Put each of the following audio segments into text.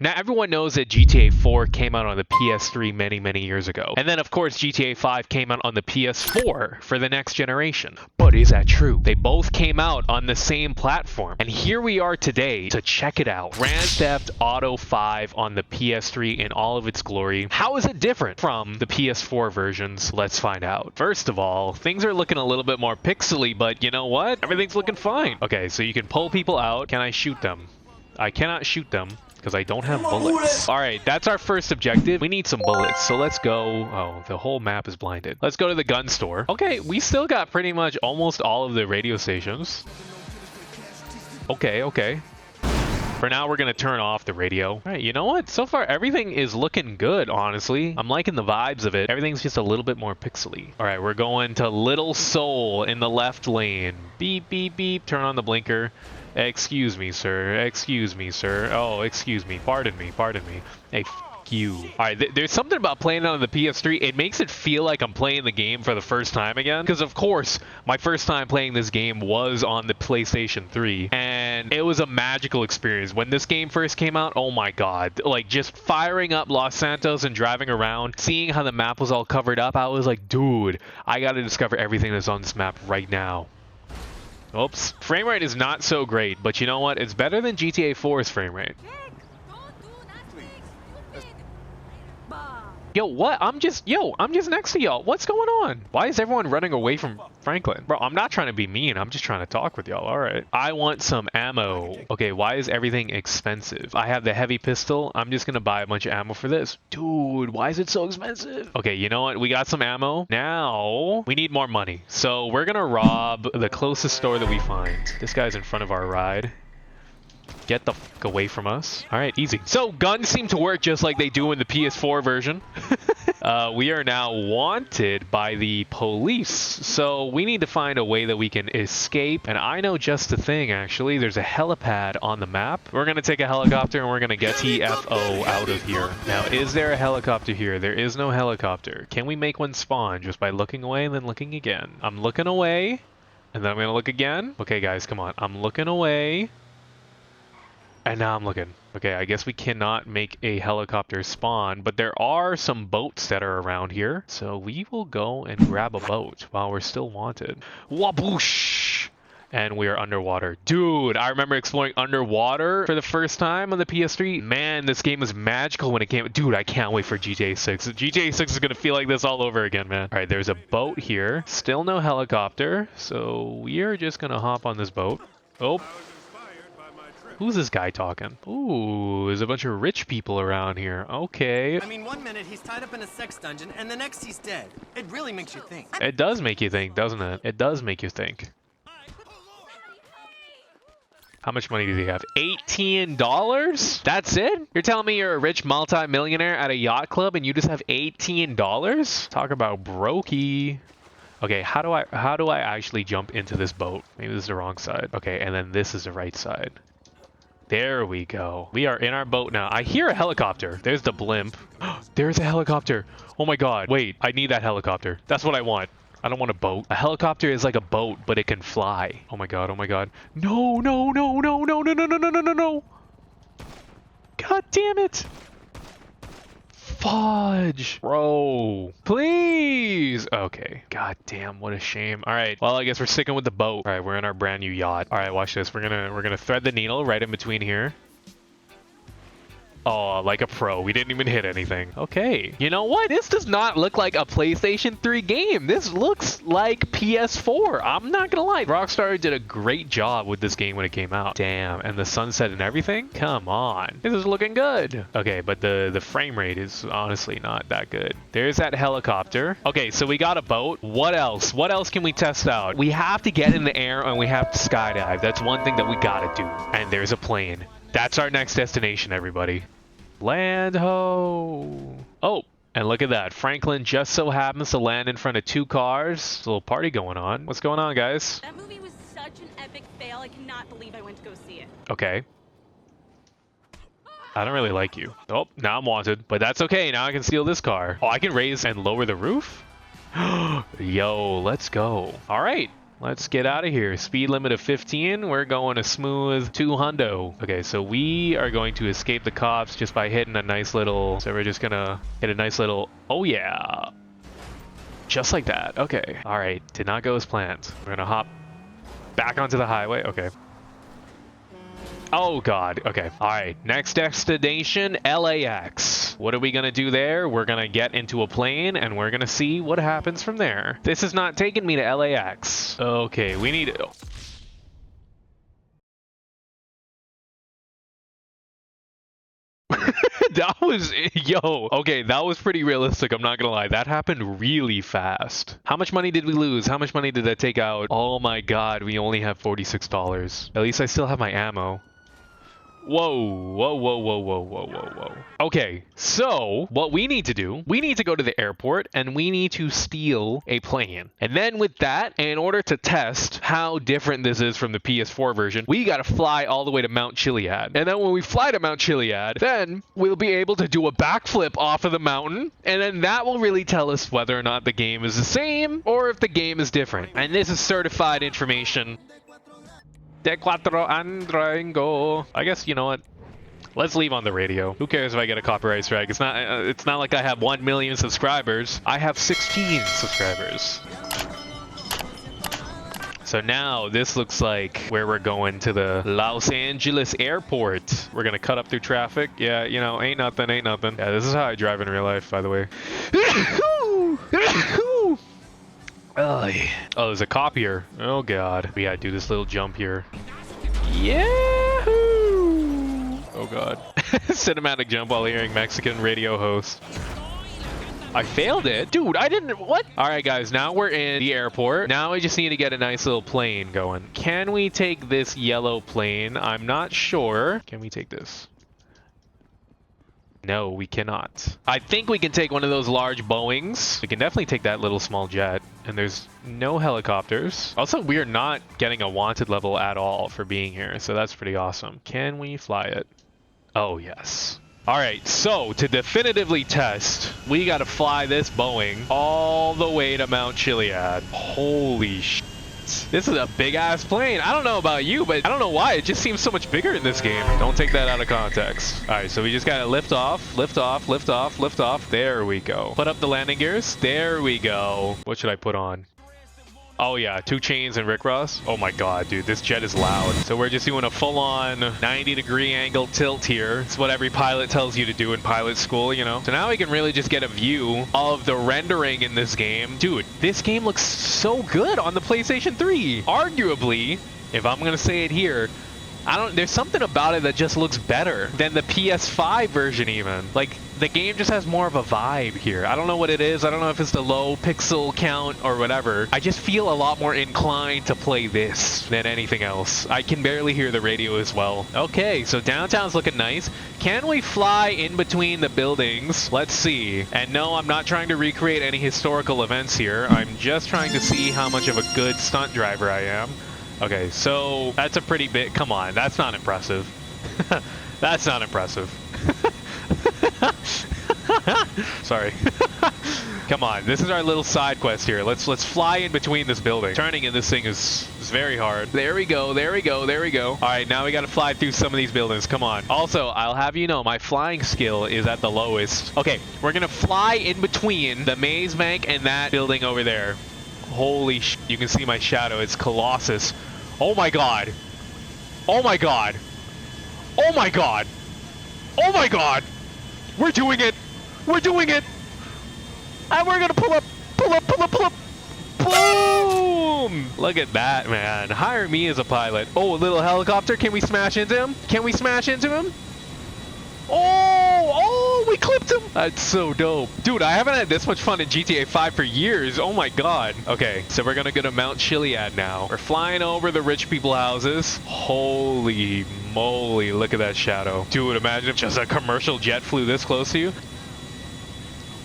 Now, everyone knows that GTA 4 came out on the PS3 many, many years ago. And then, of course, GTA 5 came out on the PS4 for the next generation. But is that true? They both came out on the same platform. And here we are today to check it out. Grand Theft Auto 5 on the PS3 in all of its glory. How is it different from the PS4 versions? Let's find out. First of all, things are looking a little bit more pixely, but you know what? Everything's looking fine. Okay, so you can pull people out. Can I shoot them? I cannot shoot them because I don't have bullets. All right, that's our first objective. We need some bullets, so let's go. Oh, the whole map is blinded. Let's go to the gun store. Okay, we still got pretty much almost all of the radio stations. Okay. For now, we're going to turn off the radio. All right, you know what? So far, everything is looking good, honestly. I'm liking the vibes of it. Everything's just a little bit more pixely. All right, we're going to Little Seoul in the left lane. Beep, beep, beep. Turn on the blinker. Excuse me, sir. Excuse me, sir. Oh, excuse me. Pardon me. Pardon me. Hey, f you. All right, there's something about playing on the PS3. It makes it feel like I'm playing the game for the first time again. Because, of course, my first time playing this game was on the PlayStation 3. And it was a magical experience. When this game first came out, oh my god. Like, just firing up Los Santos and driving around, seeing how the map was all covered up, I was like, dude, I gotta discover everything that's on this map right now. Oops. Frame rate is not so great, but you know what? It's better than GTA 4's frame rate. Yo, what? I'm just next to y'all. What's going on? Why is everyone running away from Franklin? Bro, I'm not trying to be mean. I'm just trying to talk with y'all. All right. I want some ammo. Okay, why is everything expensive? I have the heavy pistol. I'm just going to buy a bunch of ammo for this. Dude, why is it so expensive? Okay, you know what? We got some ammo. Now, we need more money. So we're going to rob the closest store that we find. This guy's in front of our ride. Get the fuck away from us. All right, easy. So guns seem to work just like they do in the PS4 version. We are now wanted by the police. So we need to find a way that we can escape. And I know just the thing, actually. There's a helipad on the map. We're going to take a helicopter and we're going to get TFO out of here. Now, is there a helicopter here? There is no helicopter. Can we make one spawn just by looking away and then looking again? I'm looking away. And then I'm going to look again. Okay, guys, come on. I'm looking away. And now I'm looking. Okay, I guess we cannot make a helicopter spawn, but there are some boats that are around here. So we will go and grab a boat while we're still wanted. Waboosh! And we are underwater. Dude, I remember exploring underwater for the first time on the PS3. Man, this game was magical when it came. Dude, I can't wait for GTA 6. GTA 6 is going to feel like this all over again, man. All right, there's a boat here. Still no helicopter. So we are just going to hop on this boat. Oh. Who's this guy talking? Ooh, there's a bunch of rich people around here. Okay. I mean, one minute he's tied up in a sex dungeon, and the next he's dead. It really makes you think. It does make you think, doesn't it? It does make you think. How much money does he have? $18? That's it? You're telling me you're a rich multi-millionaire at a yacht club and you just have $18? Talk about brokey. Okay, how do I actually jump into this boat? Maybe this is the wrong side. Okay, and then this is the right side. There we go. We are in our boat now. I hear a helicopter. There's the blimp. There's a helicopter. Oh my god. Wait, I need that helicopter. That's what I want. I don't want a boat. A helicopter is like a boat, but it can fly. Oh my god, oh my god. No, no, no, no, no, no, no, no, no, no, no, no. God damn it. Fudge. Bro. Please. Okay. God damn, what a shame. All right. Well, I guess we're sticking with the boat. All right, we're in our brand new yacht. All right, watch this. We're gonna thread the needle right in between here. Oh, like a pro. We didn't even hit anything. Okay. You know what? This does not look like a PlayStation 3 game. This looks like PS4. I'm not gonna lie. Rockstar did a great job with this game when it came out. Damn. And the sunset and everything? Come on. This is looking good. Okay, but the frame rate is honestly not that good. There's that helicopter. Okay, so we got a boat. What else? What else can we test out? We have to get in the air and we have to skydive. That's one thing that we gotta do. And there's a plane. That's our next destination, everybody. Land ho! Oh, and look at that. Franklin just so happens to land in front of two cars. There's a little party going on. What's going on, guys? That movie was such an epic fail. I cannot believe I went to go see it. Okay. I don't really like you. Oh, now I'm wanted. But that's okay. Now I can steal this car. Oh, I can raise and lower the roof? Yo, let's go. All right. let's get out of here. Speed limit of 15. We're going a smooth 200. Okay, so we are going to escape the cops just by hitting a nice little... So we're just gonna hit a nice little... Oh yeah. Just like that. Okay. All right. Did not go as planned. We're gonna hop back onto the highway. Okay. Oh god. Okay. All right. Next destination, LAX. What are we gonna do there? We're gonna get into a plane and we're gonna see what happens from there. This is not taking me to LAX. Okay. We need... That was, yo, okay, that was pretty realistic, I'm not gonna lie. That happened really fast. How much money did we lose? How much money did I take out? Oh my god, we only have $46. At least I still have my ammo. Whoa, whoa, whoa, whoa, whoa, whoa, whoa, whoa. Okay, so what we need to do, we need to go to the airport and we need to steal a plane. And then with that, in order to test how different this is from the PS4 version, we gotta fly all the way to Mount Chiliad. And then when we fly to Mount Chiliad, then we'll be able to do a backflip off of the mountain. And then that will really tell us whether or not the game is the same or if the game is different. And this is certified information. De cuatro andrango. I guess, you know what? Let's leave on the radio. Who cares if I get a copyright strike? It's not like I have 1 million subscribers. I have 16 subscribers. So now this looks like where we're going, to the Los Angeles airport. We're gonna cut up through traffic. Yeah, you know, ain't nothing, ain't nothing. Yeah, this is how I drive in real life, by the way. Oh, there's a cop here. Oh god. We gotta do this little jump here. Yahoo! Oh god. Cinematic jump while hearing Mexican radio host. I failed it? Dude, I didn't... What? Alright guys, now we're in the airport. Now we just need to get a nice little plane going. Can we take this yellow plane? I'm not sure. Can we take this? No, we cannot. I think we can take one of those large Boeings. We can definitely take that little small jet. And there's no helicopters. Also, we are not getting a wanted level at all for being here. So that's pretty awesome. Can we fly it? Oh, yes. All right, so to definitively test, we got to fly this Boeing all the way to Mount Chiliad. Holy shit. This is a big-ass plane. I don't know about you, but I don't know why. It just seems so much bigger in this game. Don't take that out of context. All right, so we just got to lift off, lift off, lift off, lift off. There we go. Put up the landing gears. There we go. What should I put on? Oh yeah, 2 chains and Rick Ross. Oh my god, dude, this jet is loud. So we're just doing a full-on 90-degree angle tilt here. It's what every pilot tells you to do in pilot school, you know? So now we can really just get a view of the rendering in this game. Dude, this game looks so good on the PlayStation 3. Arguably, if I'm gonna say it here, there's something about it that just looks better than the PS5 version even. Like, the game just has more of a vibe here. I don't know what it is. I don't know if it's the low pixel count or whatever. I just feel a lot more inclined to play this than anything else. I can barely hear the radio as well. Okay, so downtown's looking nice. Can we fly in between the buildings? Let's see. And no, I'm not trying to recreate any historical events here. I'm just trying to see how much of a good stunt driver I am. Okay, so that's a pretty big... Come on, that's not impressive. That's not impressive. Sorry. Come on, this is our little side quest here. Let's fly in between this building. Turning in this thing is very hard. There we go, there we go, there we go. All right, now we got to fly through some of these buildings. Come on. Also, I'll have you know, my flying skill is at the lowest. Okay, we're going to fly in between the maze bank and that building over there. Holy sh... You can see my shadow. It's Colossus. Oh my god. Oh my god. Oh my god. Oh my god. We're doing it. We're doing it. And we're gonna pull up. Pull up, pull up, pull up. Boom. Look at that, man. Hire me as a pilot. Oh, a little helicopter. Can we smash into him? Can we smash into him? Oh, we clipped him. That's so dope. Dude, I haven't had this much fun in GTA 5 for years. Oh my god. Okay, so we're gonna go to Mount Chiliad now. We're flying over the rich people houses. Holy moly, look at that shadow. Dude, imagine if just a commercial jet flew this close to you.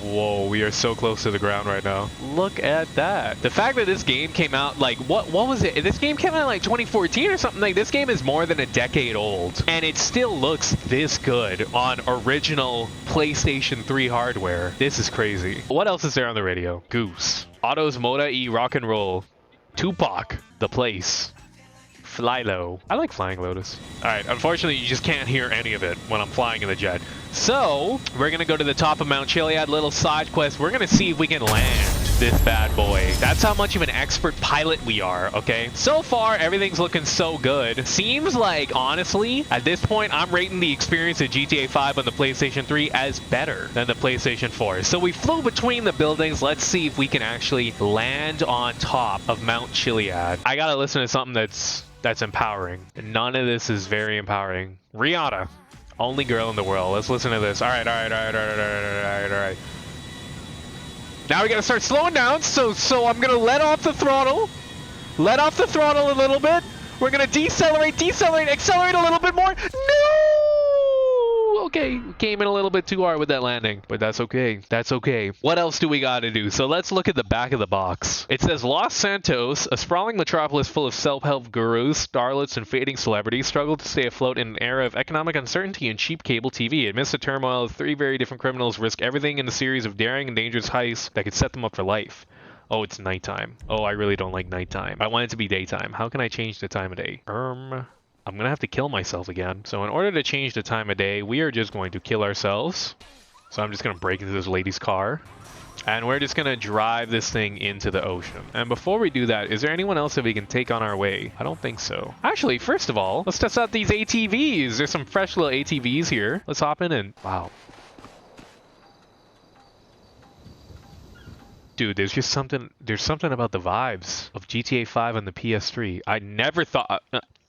Whoa, we are so close to the ground right now. Look at that. The fact that this game came out, like, what was it? This game came out in like 2014 or something. Like, this game is more than a decade old. And it still looks this good on original PlayStation 3 hardware. This is crazy. What else is there on the radio? Goose. Autos Moda E Rock and Roll. Tupac, the place. Fly low. I like flying Lotus. All right, unfortunately, you just can't hear any of it when I'm flying in the jet. So, we're going to go to the top of Mount Chiliad, little side quest. We're going to see if we can land this bad boy. That's how much of an expert pilot we are, okay? So far, everything's looking so good. Seems like, honestly, at this point, I'm rating the experience of GTA 5 on the PlayStation 3 as better than the PlayStation 4. So we flew between the buildings. Let's see if we can actually land on top of Mount Chiliad. I gotta listen to something that's empowering. None of this is very empowering. Rihanna, only girl in the world. Let's listen to this. All right. Now we gotta start slowing down. So I'm gonna let off the throttle. Let off the throttle a little bit. We're gonna decelerate, accelerate a little bit more. No! Okay, came in a little bit too hard with that landing, but that's okay. That's okay. What else do we gotta do? So let's look at the back of the box. It says Los Santos, a sprawling metropolis full of self-help gurus, starlets, and fading celebrities, struggle to stay afloat in an era of economic uncertainty and cheap cable TV. Amidst the turmoil, 3 very different criminals risk everything in a series of daring and dangerous heists that could set them up for life. Oh, it's nighttime. Oh, I really don't like nighttime. I want it to be daytime. How can I change the time of day? I'm gonna have to kill myself again. So in order to change the time of day, we are just going to kill ourselves. So I'm just gonna break into this lady's car. And we're just gonna drive this thing into the ocean. And before we do that, is there anyone else that we can take on our way? I don't think so. Actually, first of all, let's test out these ATVs. There's some fresh little ATVs here. Let's hop in and... Wow. Dude, there's something about the vibes of GTA 5 on the PS3. I never thought...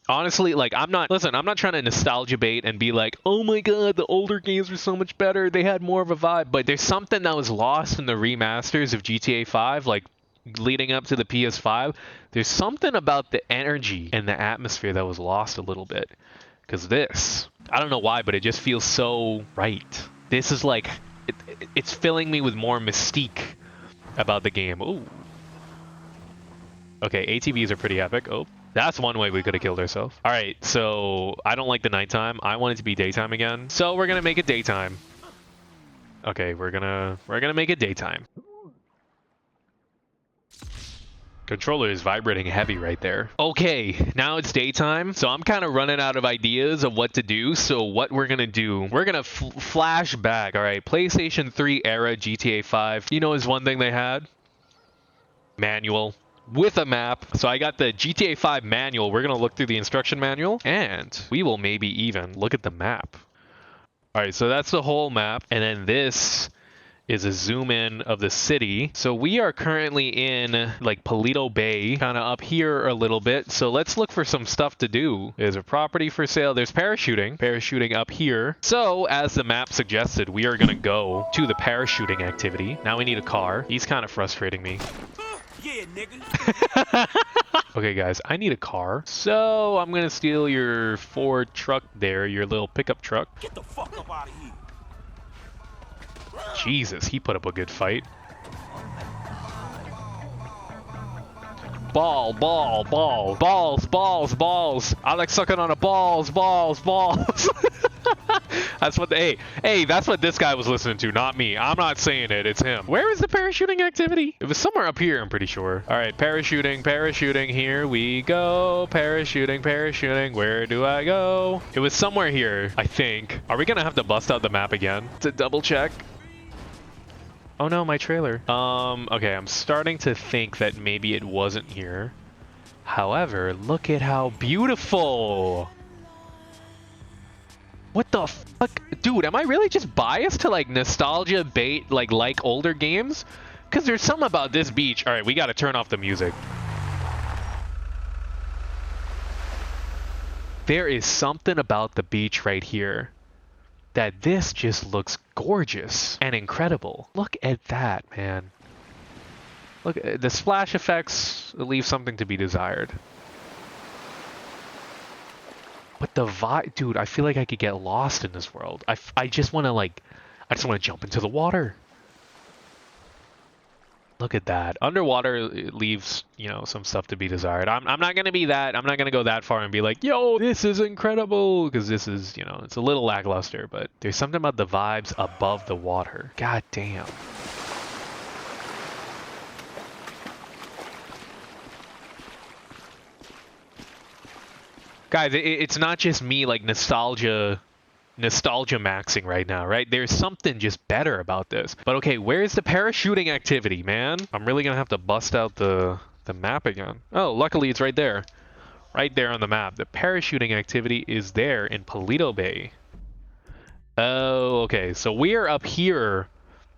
Honestly, like, I'm not trying to nostalgia bait and be like, oh my god, the older games were so much better. They had more of a vibe. But there's something that was lost in the remasters of GTA 5, like, leading up to the PS5. There's something about the energy and the atmosphere that was lost a little bit. Because this, I don't know why, but it just feels so right. This is like, it's filling me with more mystique about the game. Ooh. Okay, ATVs are pretty epic. Oh. That's one way we could have killed ourselves. All right, so I don't like the nighttime. I want it to be daytime again. So we're gonna make it daytime. Okay, we're gonna make it daytime. Controller is vibrating heavy right there. Okay, now it's daytime. So I'm kind of running out of ideas of what to do. So what we're gonna do, we're gonna flash back. All right, PlayStation 3 era GTA 5. You know, is one thing they had? Manual. With a map. So I got the GTA 5 manual. We're going to look through the instruction manual and we will maybe even look at the map. All right, so that's the whole map. And then this is a zoom in of the city. So we are currently in like Paleto Bay, kind of up here a little bit. So let's look for some stuff to do. There's a property for sale. There's parachuting up here. So as the map suggested, we are going to go to the parachuting activity. Now we need a car. He's kind of frustrating me. Yeah, nigga. Okay, guys, I need a car. So I'm gonna steal your Ford truck there, your little pickup truck. Get the fuck up out of here. Jesus, he put up a good fight. Balls. I like sucking on a balls. That's what that's what this guy was listening to, not me. I'm not saying it, it's him. Where is the parachuting activity? It was somewhere up here, I'm pretty sure. All right, parachuting, here we go. Parachuting, where do I go? It was somewhere here, I think. Are we gonna have to bust out the map again to double check? Oh no, my trailer. Okay, I'm starting to think that maybe it wasn't here. However, look at how beautiful. What the fuck? Dude, am I really just biased to like nostalgia bait, like older games? Because there's something about this beach. All right, we got to turn off the music. There is something about the beach right here that this just looks gorgeous and incredible. Look at that, man. Look, the splash effects leave something to be desired. But the vibe, dude, I feel like I could get lost in this world. I just want to I just want to jump into the water. Look at that. Underwater it leaves, some stuff to be desired. I'm not going to be that. I'm not going to go that far and be like, yo, this is incredible. Because this is, it's a little lackluster. But there's something about the vibes above the water. God damn. Guys, it's not just me like nostalgia maxing right now, right? There's something just better about this. But okay, where's the parachuting activity, man? I'm really gonna have to bust out the map again. Oh, luckily it's right there. Right there on the map. The parachuting activity is there in Paleto Bay. Oh, okay. So we're up here.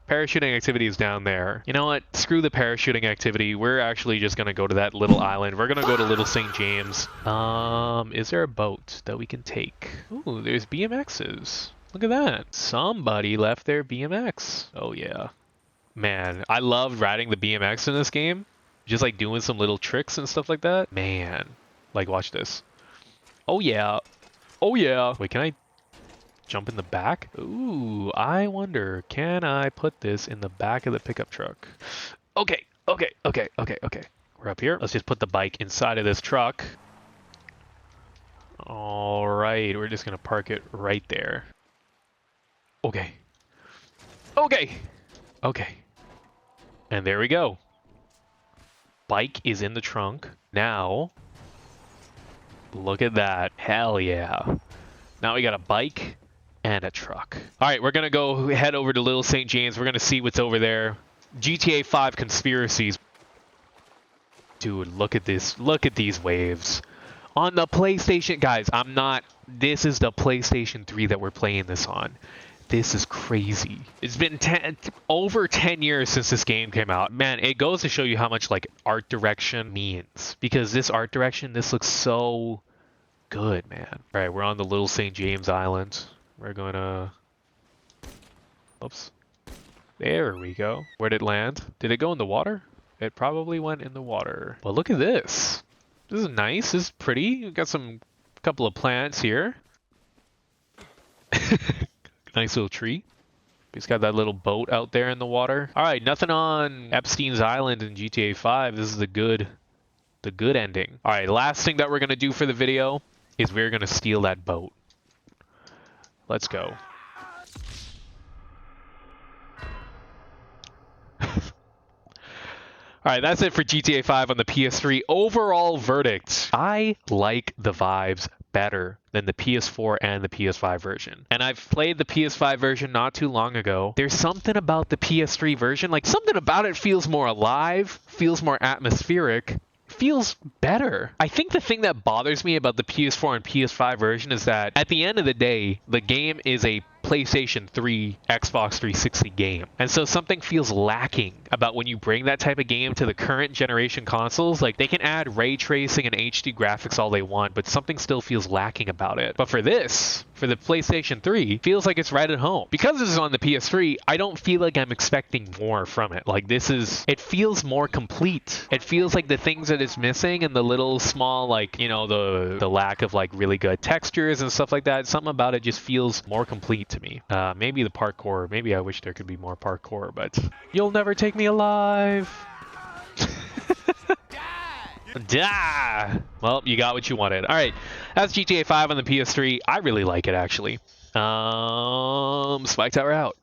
Parachuting activity is down there. You know what? Screw the parachuting activity. We're actually just gonna go to that little island. We're gonna go to Little St. James. Is there a boat that we can take? Ooh, there's BMXs. Look at that. Somebody left their BMX. Oh yeah. Man, I loved riding the BMX in this game. Just like doing some little tricks and stuff like that. Man. Like, watch this. Oh yeah. Oh yeah. Wait, can I jump in the back? Ooh, I wonder, can I put this in the back of the pickup truck? Okay. We're up here. Let's just put the bike inside of this truck. All right, we're just gonna park it right there. Okay. And there we go. Bike is in the trunk. Now, look at that. Hell yeah. Now we got a bike and a truck. All right, we're going to go head over to Little St. James. We're going to see what's over there. GTA 5 conspiracies. Dude, look at this. Look at these waves. On the PlayStation, guys, this is the PlayStation 3 that we're playing this on. This is crazy. It's been over 10 years since this game came out. Man, it goes to show you how much like art direction means. Because this art direction, this looks so good, man. All right, we're on the Little St. James Island. We're gonna... Oops. There we go. Where did it land? Did it go in the water? It probably went in the water. Well, look at this. This is nice. This is pretty. We've got couple of plants here. Nice little tree. He's got that little boat out there in the water. All right, nothing on Epstein's Island in GTA 5. This is the good ending. All right, last thing that we're gonna do for the video is we're gonna steal that boat. Let's go. All right, that's it for GTA 5 on the PS3. Overall verdict, I like the vibes better than the PS4 and the PS5 version. And I've played the PS5 version not too long ago. There's something about the PS3 version, like something about it feels more alive, feels more atmospheric, feels better. I think the thing that bothers me about the PS4 and PS5 version is that at the end of the day, the game is a PlayStation 3, Xbox 360 game. And so something feels lacking about when you bring that type of game to the current generation consoles. Like, they can add ray tracing and HD graphics all they want, but something still feels lacking about it. But for this, for the PlayStation 3, feels like it's right at home. Because this is on the PS3, I don't feel like I'm expecting more from it. Like, it feels more complete. It feels like the things that it's missing and the little small, like, you know, the lack of like really good textures and stuff like that, something about it just feels more complete to me. Maybe the parkour, maybe I wish there could be more parkour, but you'll never take me alive. Die! Well, you got what you wanted. All right, that's GTA 5 on the PS3. I really like it, actually. Spike Tower out.